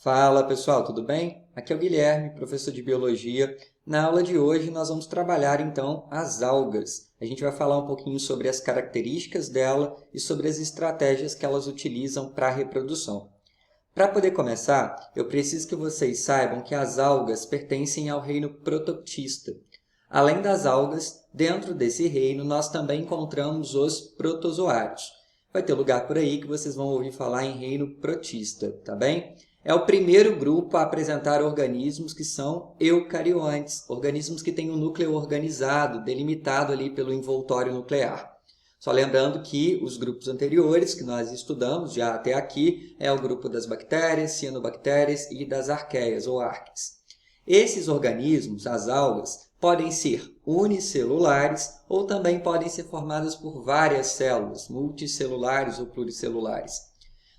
Fala pessoal, tudo bem? Aqui é o Guilherme, professor de Biologia. Na aula de hoje nós vamos trabalhar então as algas. A gente vai falar um pouquinho sobre as características dela e sobre as estratégias que elas utilizam para a reprodução. Para poder começar, eu preciso que vocês saibam que as algas pertencem ao reino protoctista. Além das algas, dentro desse reino nós também encontramos os protozoários. Vai ter lugar por aí que vocês vão ouvir falar em reino protista, tá bem? É o primeiro grupo a apresentar organismos que são eucariontes, organismos que têm um núcleo organizado, delimitado ali pelo envoltório nuclear. Só lembrando que os grupos anteriores que nós estudamos já até aqui é o grupo das bactérias, cianobactérias e das arqueias ou arques. Esses organismos, as algas, podem ser unicelulares ou também podem ser formadas por várias células, multicelulares ou pluricelulares.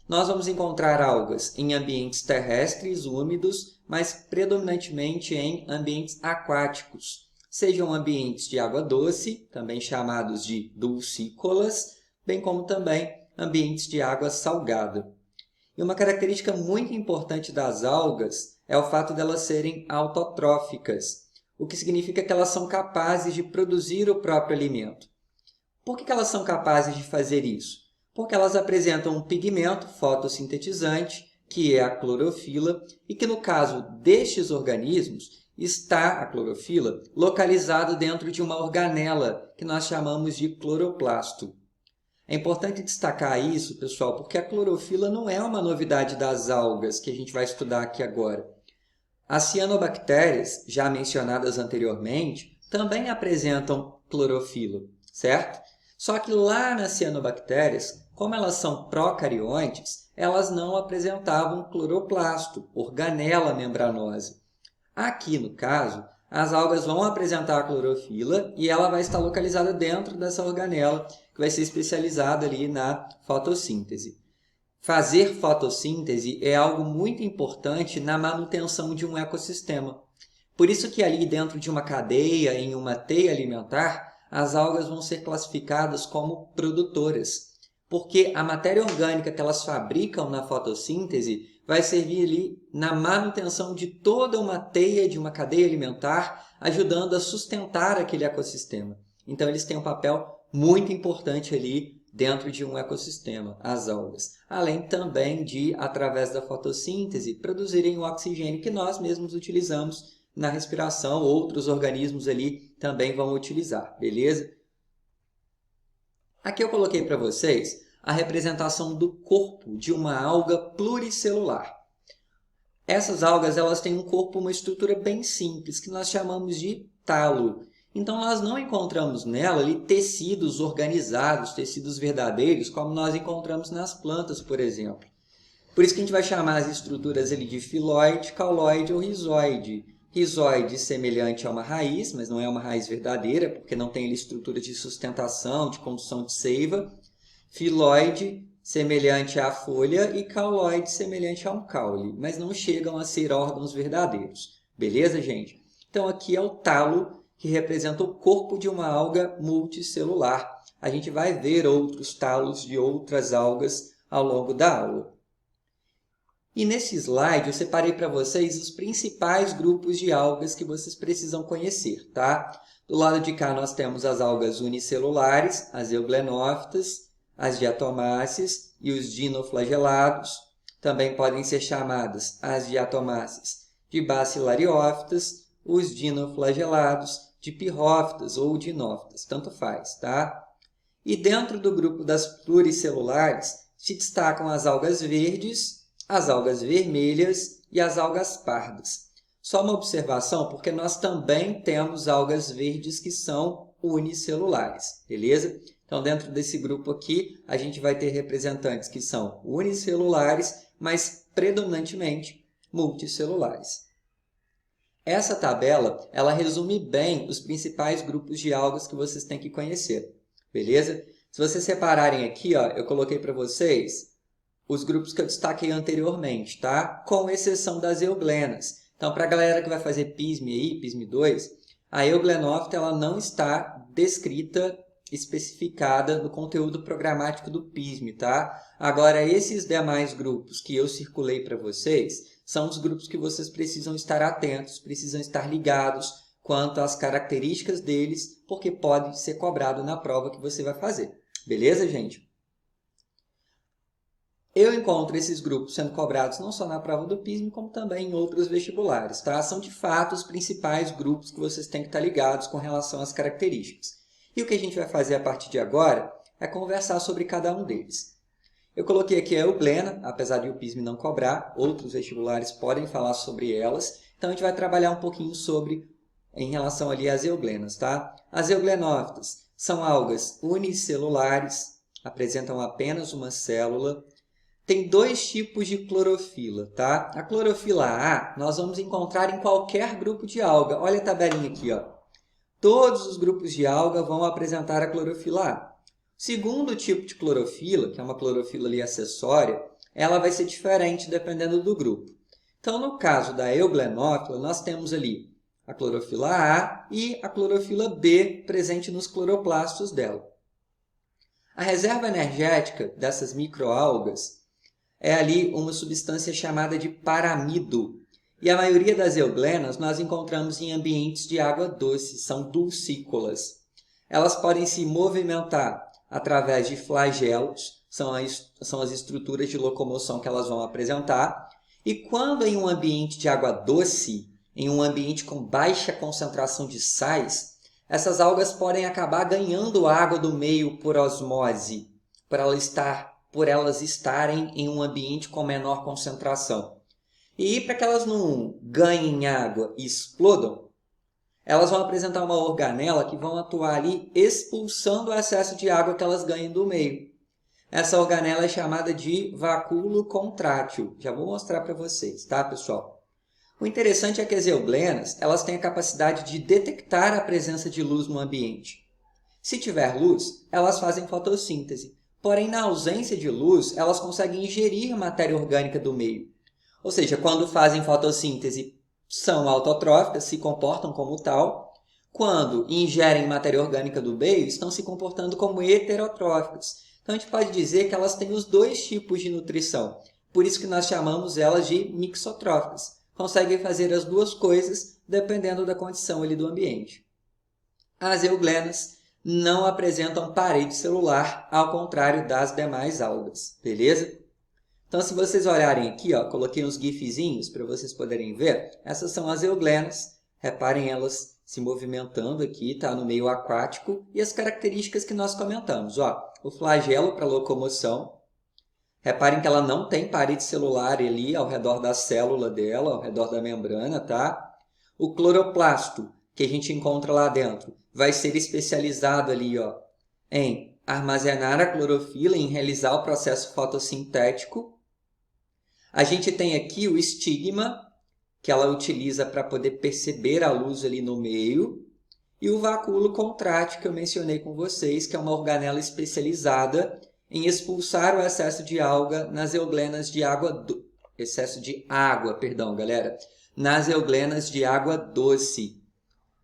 Nós vamos encontrar algas em ambientes terrestres, úmidos, mas predominantemente em ambientes aquáticos, sejam ambientes de água doce, também chamados de dulcícolas, bem como também ambientes de água salgada. E uma característica muito importante das algas é o fato de elas serem autotróficas, o que significa que elas são capazes de produzir o próprio alimento. Por que elas são capazes de fazer isso? Porque elas apresentam um pigmento fotossintetizante, que é a clorofila, e que no caso destes organismos está a clorofila localizada dentro de uma organela que nós chamamos de cloroplasto. É importante destacar isso, pessoal, porque a clorofila não é uma novidade das algas que a gente vai estudar aqui agora. As cianobactérias, já mencionadas anteriormente, também apresentam clorofila, certo? Só que lá nas cianobactérias, como elas são procariontes, elas não apresentavam cloroplasto, organela membranosa. Aqui, no caso, as algas vão apresentar a clorofila e ela vai estar localizada dentro dessa organela, que vai ser especializada ali na fotossíntese. Fazer fotossíntese é algo muito importante na manutenção de um ecossistema. Por isso que ali dentro de uma cadeia, em uma teia alimentar, as algas vão ser classificadas como produtoras, porque a matéria orgânica que elas fabricam na fotossíntese vai servir ali na manutenção de toda uma teia, de uma cadeia alimentar, ajudando a sustentar aquele ecossistema. Então, eles têm um papel muito importante ali dentro de um ecossistema, as algas. Além também de, através da fotossíntese, produzirem o oxigênio que nós mesmos utilizamos na respiração, outros organismos ali também vão utilizar, beleza? Aqui eu coloquei para vocês a representação do corpo de uma alga pluricelular. Essas algas elas têm um corpo, uma estrutura bem simples, que nós chamamos de talo. Então, nós não encontramos nela ali tecidos organizados, tecidos verdadeiros, como nós encontramos nas plantas, por exemplo. Por isso que a gente vai chamar as estruturas ali de filoide, cauloide ou rizoide. Rizoide semelhante a uma raiz, mas não é uma raiz verdadeira, porque não tem ali estrutura de sustentação, de condução de seiva. Filoide semelhante à folha e cauloide semelhante a um caule, mas não chegam a ser órgãos verdadeiros. Beleza, gente? Então, aqui é o talo, que representa o corpo de uma alga multicelular. A gente vai ver outros talos de outras algas ao longo da aula. E nesse slide eu separei para vocês os principais grupos de algas que vocês precisam conhecer, tá? Do lado de cá nós temos as algas unicelulares, as euglenófitas, as diatomáceas e os dinoflagelados. Também podem ser chamadas as diatomáceas de bacilariófitas, os dinoflagelados de pirrófitas ou dinófitas, tanto faz, tá? E dentro do grupo das pluricelulares se destacam as algas verdes, as algas vermelhas e as algas pardas. Só uma observação, porque nós também temos algas verdes que são unicelulares, beleza? Então, dentro desse grupo aqui, a gente vai ter representantes que são unicelulares, mas predominantemente multicelulares. Essa tabela, ela resume bem os principais grupos de algas que vocês têm que conhecer, beleza? Se vocês separarem aqui, ó, eu coloquei para vocês os grupos que eu destaquei anteriormente, tá? Com exceção das euglenas. Então, para a galera que vai fazer PISM aí, PISM 2, a euglenófita ela não está descrita especificada no conteúdo programático do PISM, tá? Agora, esses demais grupos que eu circulei para vocês são os grupos que vocês precisam estar atentos, precisam estar ligados quanto às características deles, porque pode ser cobrado na prova que você vai fazer. Beleza, gente? Eu encontro esses grupos sendo cobrados não só na prova do PISM, como também em outros vestibulares, tá? São, de fato, os principais grupos que vocês têm que estar ligados com relação às características. E o que a gente vai fazer a partir de agora é conversar sobre cada um deles. Eu coloquei aqui a euglena, apesar de o PISM não cobrar, outros vestibulares podem falar sobre elas, então a gente vai trabalhar um pouquinho em relação ali às euglenas, tá? As euglenófitas são algas unicelulares, apresentam apenas uma célula. Tem dois tipos de clorofila, tá? A clorofila A nós vamos encontrar em qualquer grupo de alga. Olha a tabelinha aqui, ó. Todos os grupos de alga vão apresentar a clorofila A. Segundo tipo de clorofila, que é uma clorofila ali acessória, ela vai ser diferente dependendo do grupo. Então, no caso da euglenófila, nós temos ali a clorofila A e a clorofila B presente nos cloroplastos dela. A reserva energética dessas microalgas é ali uma substância chamada de paramido. E a maioria das euglenas nós encontramos em ambientes de água doce, são dulcícolas. Elas podem se movimentar através de flagelos, são as estruturas de locomoção que elas vão apresentar. E quando em um ambiente de água doce, em um ambiente com baixa concentração de sais, essas algas podem acabar ganhando água do meio por osmose, por elas estarem em um ambiente com menor concentração. E para que elas não ganhem água e explodam, elas vão apresentar uma organela que vão atuar ali expulsando o excesso de água que elas ganham do meio. Essa organela é chamada de vacúolo contrátil. Já vou mostrar para vocês, tá, pessoal? O interessante é que as euglenas elas têm a capacidade de detectar a presença de luz no ambiente. Se tiver luz, elas fazem fotossíntese. Porém, na ausência de luz, elas conseguem ingerir matéria orgânica do meio. Ou seja, quando fazem fotossíntese, são autotróficas, se comportam como tal. Quando ingerem matéria orgânica do meio, estão se comportando como heterotróficas. Então, a gente pode dizer que elas têm os dois tipos de nutrição. Por isso que nós chamamos elas de mixotróficas. Conseguem fazer as duas coisas dependendo da condição ali do ambiente. As euglenas não apresentam parede celular, ao contrário das demais algas, beleza? Então, se vocês olharem aqui, ó, coloquei uns gifzinhos para vocês poderem ver. Essas são as euglenas. Reparem elas se movimentando aqui, tá? No meio aquático. E as características que nós comentamos. Ó, o flagelo para locomoção. Reparem que ela não tem parede celular ali ao redor da célula dela, ao redor da membrana, tá? O cloroplasto, que a gente encontra lá dentro, vai ser especializado ali, ó, em armazenar a clorofila, em realizar o processo fotossintético. A gente tem aqui o estigma, que ela utiliza para poder perceber a luz ali no meio. E o vacúolo contrátil, que eu mencionei com vocês, que é uma organela especializada em expulsar o excesso de alga nas euglenas de água... Nas euglenas de água doce.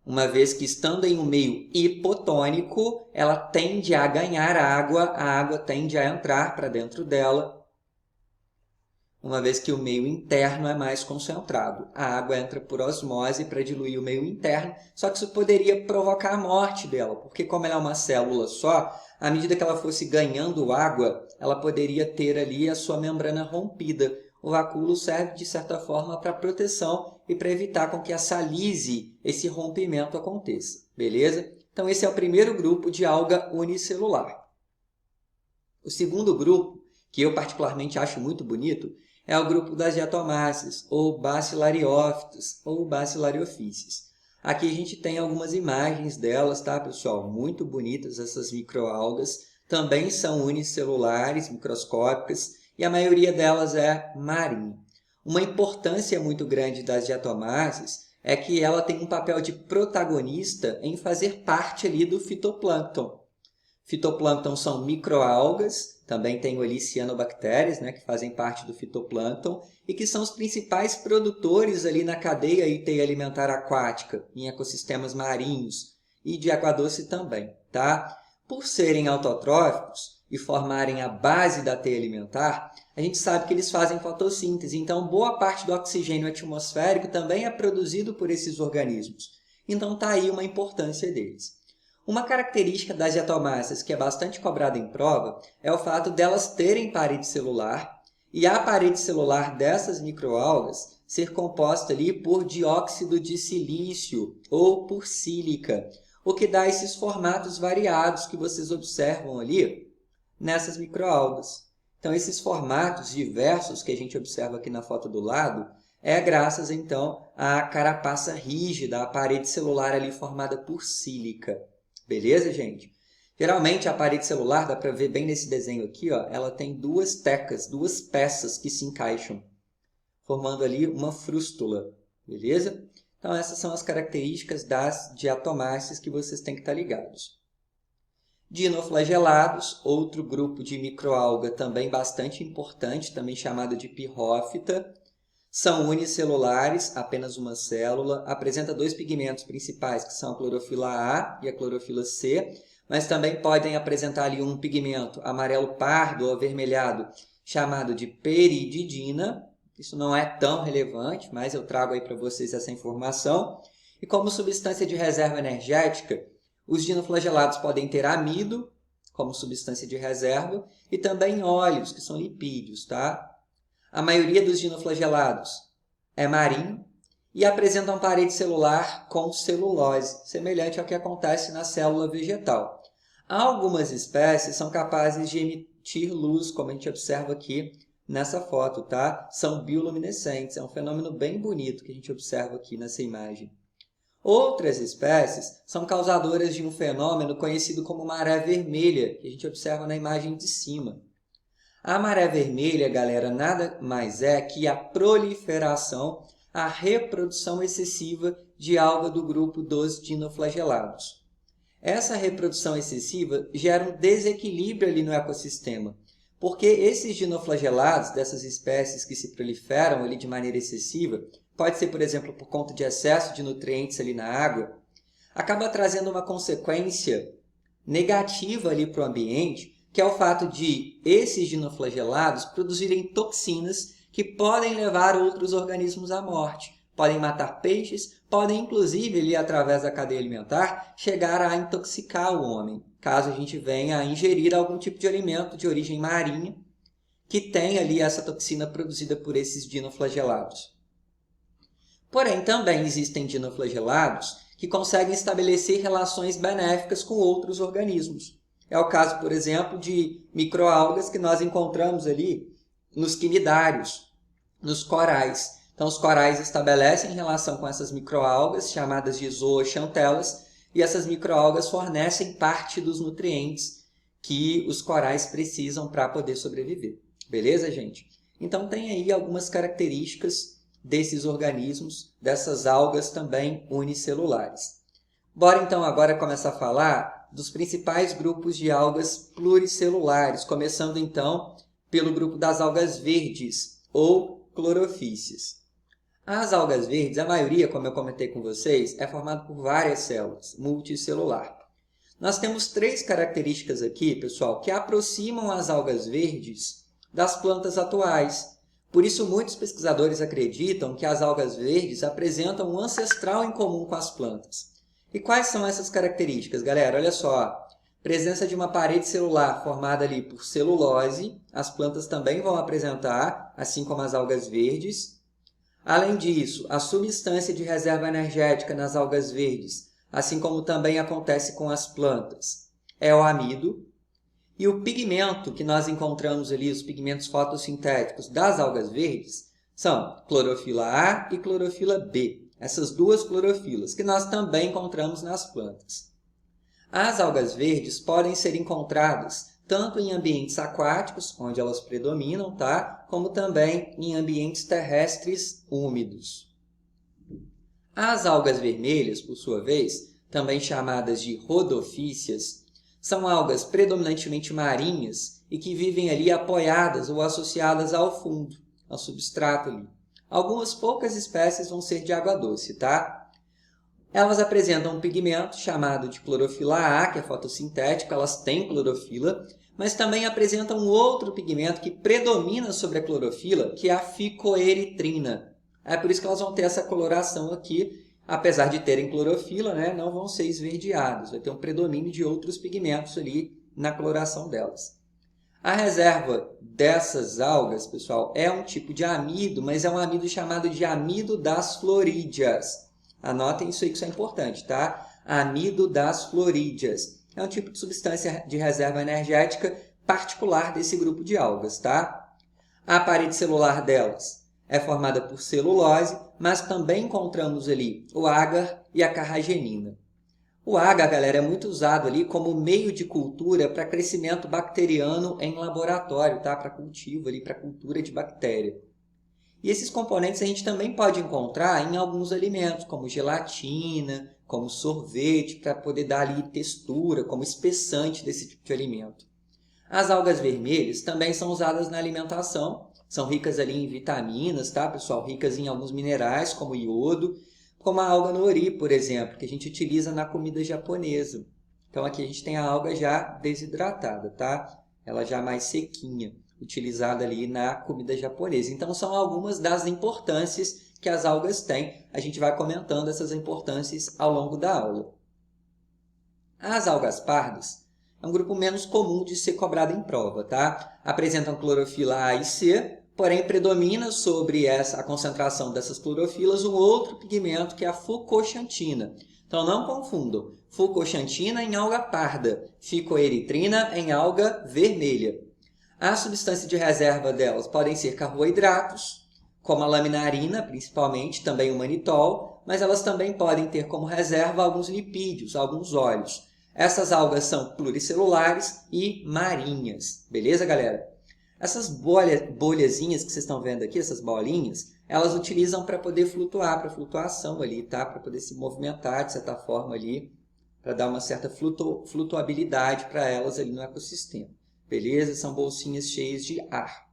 Uma vez que, estando em um meio hipotônico, ela tende a ganhar água, a água tende a entrar para dentro dela, uma vez que o meio interno é mais concentrado. A água entra por osmose para diluir o meio interno, só que isso poderia provocar a morte dela, porque como ela é uma célula só, à medida que ela fosse ganhando água, ela poderia ter ali a sua membrana rompida. O vacúolo serve, de certa forma, para proteção e para evitar com que esse rompimento aconteça. Beleza? Então, esse é o primeiro grupo de alga unicelular. O segundo grupo, que eu particularmente acho muito bonito, é o grupo das diatomáceas, ou bacilariófitas, ou bacilariophyces. Aqui a gente tem algumas imagens delas, tá, pessoal? Muito bonitas essas microalgas. Também são unicelulares, microscópicas, e a maioria delas é marinha. Uma importância muito grande das diatomáceas é que ela tem um papel de protagonista em fazer parte ali do fitoplâncton. Fitoplâncton são microalgas, também tem ali cianobactérias, né, que fazem parte do fitoplâncton e que são os principais produtores ali na cadeia alimentar aquática, em ecossistemas marinhos e de água doce também, tá? Por serem autotróficos e formarem a base da teia alimentar, a gente sabe que eles fazem fotossíntese, então boa parte do oxigênio atmosférico também é produzido por esses organismos. Então está aí uma importância deles. Uma característica das diatomáceas que é bastante cobrada em prova é o fato delas terem parede celular e a parede celular dessas microalgas ser composta ali por dióxido de silício ou por sílica, o que dá esses formatos variados que vocês observam ali nessas microalgas. Então, esses formatos diversos que a gente observa aqui na foto do lado é graças, então, à carapaça rígida, a parede celular ali formada por sílica. Beleza, gente? Geralmente, a parede celular, dá para ver bem nesse desenho aqui, ó, ela tem duas tecas, duas peças que se encaixam, formando ali uma frústula. Beleza? Então, essas são as características das diatomáceas que vocês têm que estar ligados. Dinoflagelados, outro grupo de microalga também bastante importante, também chamado de pirrófita. São unicelulares, apenas uma célula, apresenta dois pigmentos principais, que são a clorofila A e a clorofila C, mas também podem apresentar ali um pigmento amarelo pardo ou avermelhado, chamado de perididina. Isso não é tão relevante, mas eu trago aí para vocês essa informação. E como substância de reserva energética, os dinoflagelados podem ter amido como substância de reserva e também óleos, que são lipídios, tá? A maioria dos dinoflagelados é marinho e apresentam parede celular com celulose, semelhante ao que acontece na célula vegetal. Algumas espécies são capazes de emitir luz, como a gente observa aqui nessa foto, tá? São bioluminescentes, é um fenômeno bem bonito que a gente observa aqui nessa imagem. Outras espécies são causadoras de um fenômeno conhecido como maré vermelha, que a gente observa na imagem de cima. A maré vermelha, galera, nada mais é que a proliferação, a reprodução excessiva de alga do grupo dos dinoflagelados. Essa reprodução excessiva gera um desequilíbrio ali no ecossistema, porque esses dinoflagelados, dessas espécies que se proliferam ali de maneira excessiva, pode ser, por exemplo, por conta de excesso de nutrientes ali na água, acaba trazendo uma consequência negativa ali para o ambiente, que é o fato de esses dinoflagelados produzirem toxinas que podem levar outros organismos à morte. Podem matar peixes, podem inclusive, ali, através da cadeia alimentar, chegar a intoxicar o homem, caso a gente venha a ingerir algum tipo de alimento de origem marinha que tem ali essa toxina produzida por esses dinoflagelados. Porém, também existem dinoflagelados que conseguem estabelecer relações benéficas com outros organismos. É o caso, por exemplo, de microalgas que nós encontramos ali nos quinidários, nos corais. Então, os corais estabelecem relação com essas microalgas, chamadas de zooxantelas, e essas microalgas fornecem parte dos nutrientes que os corais precisam para poder sobreviver. Beleza, gente? Então, tem aí algumas características desses organismos, dessas algas também unicelulares. Bora então agora começar a falar dos principais grupos de algas pluricelulares, começando então pelo grupo das algas verdes ou clorofíceas. As algas verdes, a maioria, como eu comentei com vocês, é formada por várias células, multicelular. Nós temos três características aqui, pessoal, que aproximam as algas verdes das plantas atuais. Por isso, muitos pesquisadores acreditam que as algas verdes apresentam um ancestral em comum com as plantas. E quais são essas características, galera? Olha só, presença de uma parede celular formada ali por celulose, as plantas também vão apresentar, assim como as algas verdes. Além disso, a substância de reserva energética nas algas verdes, assim como também acontece com as plantas, é o amido. E o pigmento que nós encontramos ali, os pigmentos fotossintéticos das algas verdes, são clorofila A e clorofila B. Essas duas clorofilas, que nós também encontramos nas plantas. As algas verdes podem ser encontradas tanto em ambientes aquáticos, onde elas predominam, tá? Como também em ambientes terrestres úmidos. As algas vermelhas, por sua vez, também chamadas de rodofícias, são algas predominantemente marinhas e que vivem ali apoiadas ou associadas ao fundo, ao substrato ali. Algumas poucas espécies vão ser de água doce, tá? Elas apresentam um pigmento chamado de clorofila A, que é fotossintético, elas têm clorofila, mas também apresentam um outro pigmento que predomina sobre a clorofila, que é a ficoeritrina. É por isso que elas vão ter essa coloração aqui, apesar de terem clorofila, né, não vão ser esverdeados, vai ter um predomínio de outros pigmentos ali na coloração delas. A reserva dessas algas, pessoal, é um tipo de amido, mas é um amido chamado de amido das florídeas. Anotem isso aí que isso é importante, tá? Amido das florídeas. É um tipo de substância de reserva energética particular desse grupo de algas, tá? A parede celular delas é formada por celulose, mas também encontramos ali o agar e a carragenina. O agar, galera, é muito usado ali como meio de cultura para crescimento bacteriano em laboratório, tá? Para cultivo ali, para cultura de bactéria. E esses componentes a gente também pode encontrar em alguns alimentos, como gelatina, como sorvete, para poder dar ali textura, como espessante desse tipo de alimento. As algas vermelhas também são usadas na alimentação, são ricas ali em vitaminas, tá, pessoal? Ricas em alguns minerais, como iodo, como a alga nori, por exemplo, que a gente utiliza na comida japonesa. Então aqui a gente tem a alga já desidratada, tá? Ela já mais sequinha, utilizada ali na comida japonesa. Então são algumas das importâncias que as algas têm. A gente vai comentando essas importâncias ao longo da aula. As algas pardas é um grupo menos comum de ser cobrado em prova, tá? Apresentam clorofila A e C, porém predomina sobre a concentração dessas clorofilas um outro pigmento que é a fucoxantina. Então não confundam, fucoxantina em alga parda, ficoeritrina em alga vermelha. A substância de reserva delas podem ser carboidratos, como a laminarina, principalmente, também o manitol, mas elas também podem ter como reserva alguns lipídios, alguns óleos. Essas algas são pluricelulares e marinhas, beleza, galera? Essas bolhazinhas que vocês estão vendo aqui, essas bolinhas, elas utilizam para poder flutuar, para flutuação ali, tá? Para poder se movimentar de certa forma ali, para dar uma certa flutuabilidade para elas ali no ecossistema, beleza? São bolsinhas cheias de ar.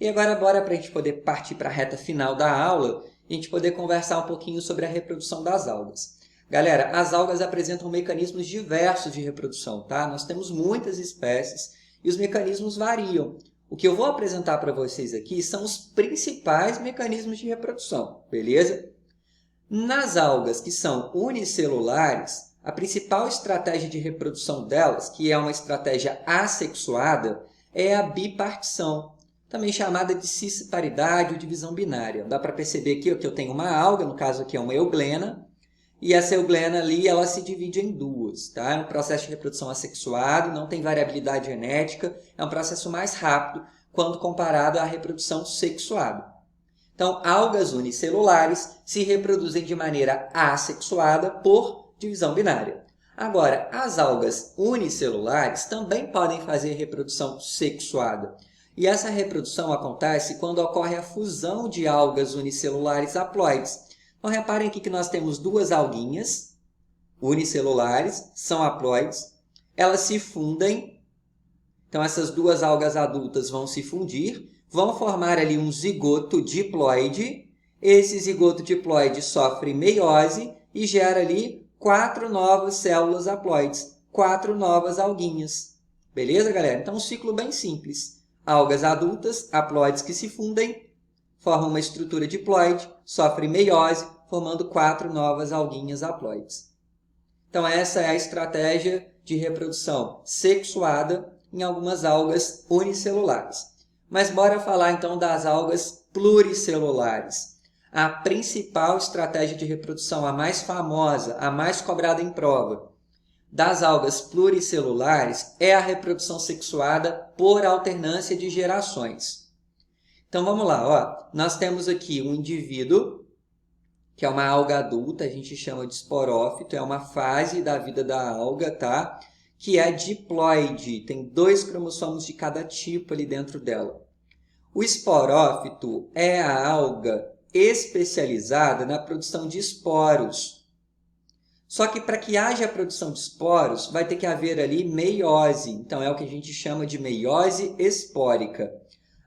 E agora bora para a gente poder partir para a reta final da aula e a gente poder conversar um pouquinho sobre a reprodução das algas. Galera, as algas apresentam mecanismos diversos de reprodução, tá? Nós temos muitas espécies e os mecanismos variam. O que eu vou apresentar para vocês aqui são os principais mecanismos de reprodução, beleza? Nas algas que são unicelulares, a principal estratégia de reprodução delas, que é uma estratégia assexuada, é a bipartição, também chamada de cisparidade ou divisão binária. Dá para perceber aqui que eu tenho uma alga, no caso aqui é uma euglena, e essa euglena ali, ela se divide em duas, tá? É um processo de reprodução assexuado, não tem variabilidade genética, é um processo mais rápido quando comparado à reprodução sexuada. Então, algas unicelulares se reproduzem de maneira assexuada por divisão binária. Agora, as algas unicelulares também podem fazer reprodução sexuada. E essa reprodução acontece quando ocorre a fusão de algas unicelulares haploides. Então, reparem aqui que nós temos duas alguinhas unicelulares, são haploides, elas se fundem. Então, essas duas algas adultas vão se fundir, vão formar ali um zigoto diploide. Esse zigoto diploide sofre meiose e gera ali 4 novas células haploides, 4 novas alguinhas. Beleza, galera? Então, um ciclo bem simples. Algas adultas, haploides que se fundem, formam uma estrutura diploide, sofre meiose, formando 4 novas alguinhas haploides. Então, essa é a estratégia de reprodução sexuada em algumas algas unicelulares. Mas bora falar então das algas pluricelulares. A principal estratégia de reprodução, a mais famosa, a mais cobrada em prova, das algas pluricelulares é a reprodução sexuada por alternância de gerações. Então vamos lá, ó. Nós temos aqui um indivíduo, que é uma alga adulta, a gente chama de esporófito, é uma fase da vida da alga, tá? Que é diploide, tem 2 cromossomos de cada tipo ali dentro dela. O esporófito é a alga especializada na produção de esporos. Só que para que haja a produção de esporos, vai ter que haver ali meiose. Então, é o que a gente chama de meiose espórica.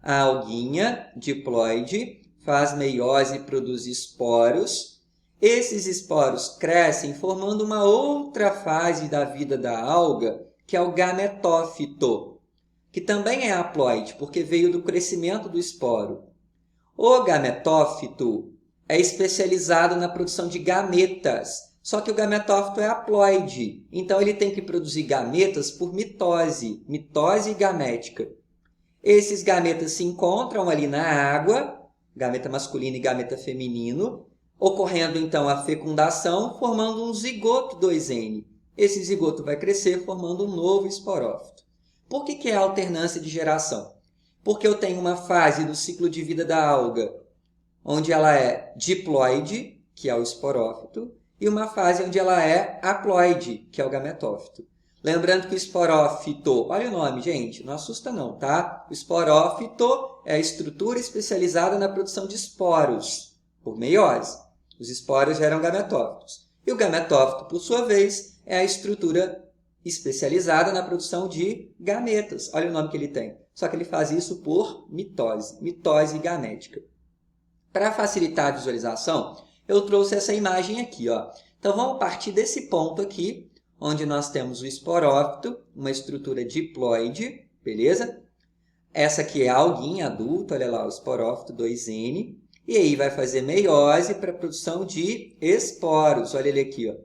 A alguinha diploide faz meiose e produz esporos. Esses esporos crescem formando uma outra fase da vida da alga, que é o gametófito, que também é haploide, porque veio do crescimento do esporo. O gametófito é especializado na produção de gametas, só que o gametófito é haploide, então ele tem que produzir gametas por mitose, mitose gamética. Esses gametas se encontram ali na água, gameta masculino e gameta feminino, ocorrendo então a fecundação, formando um zigoto 2N. Esse zigoto vai crescer formando um novo esporófito. Por que é a alternância de geração? Porque eu tenho uma fase do ciclo de vida da alga, onde ela é diploide, que é o esporófito, e uma fase onde ela é haploide, que é o gametófito. Lembrando que o esporófito, olha o nome, gente, não assusta não, tá? O esporófito é a estrutura especializada na produção de esporos, por meiose. Os esporos geram gametófitos. E o gametófito, por sua vez, é a estrutura especializada na produção de gametas. Olha o nome que ele tem. Só que ele faz isso por mitose, mitose gamética. Para facilitar a visualização, eu trouxe essa imagem aqui, ó. Então, vamos partir desse ponto aqui, onde nós temos o esporófito, uma estrutura diploide, beleza? Essa aqui é a alguinha adulta, olha lá, o esporófito 2N. E aí vai fazer meiose para a produção de esporos, olha ele aqui, ó.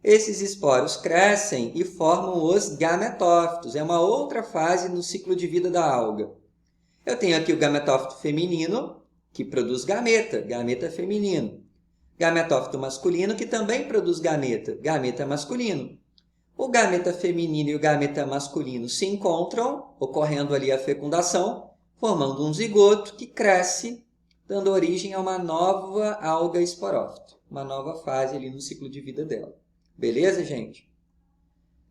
Esses esporos crescem e formam os gametófitos, é uma outra fase no ciclo de vida da alga. Eu tenho aqui o gametófito feminino, que produz gameta, gameta feminino. Gametófito masculino, que também produz gameta, gameta masculino. O gameta feminino e o gameta masculino se encontram, ocorrendo ali a fecundação, formando um zigoto que cresce, dando origem a uma nova alga esporófito, uma nova fase ali no ciclo de vida dela. Beleza, gente?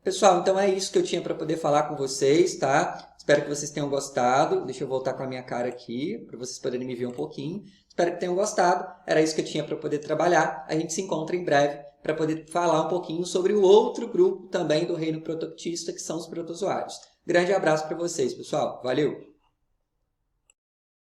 Pessoal, então é isso que eu tinha para poder falar com vocês, tá? Espero que vocês tenham gostado. Deixa eu voltar com a minha cara aqui, para vocês poderem me ver um pouquinho. Espero que tenham gostado. Era isso que eu tinha para poder trabalhar. A gente se encontra em breve para poder falar um pouquinho sobre o outro grupo também do reino protoctista, que são os protozoários. Grande abraço para vocês, pessoal. Valeu!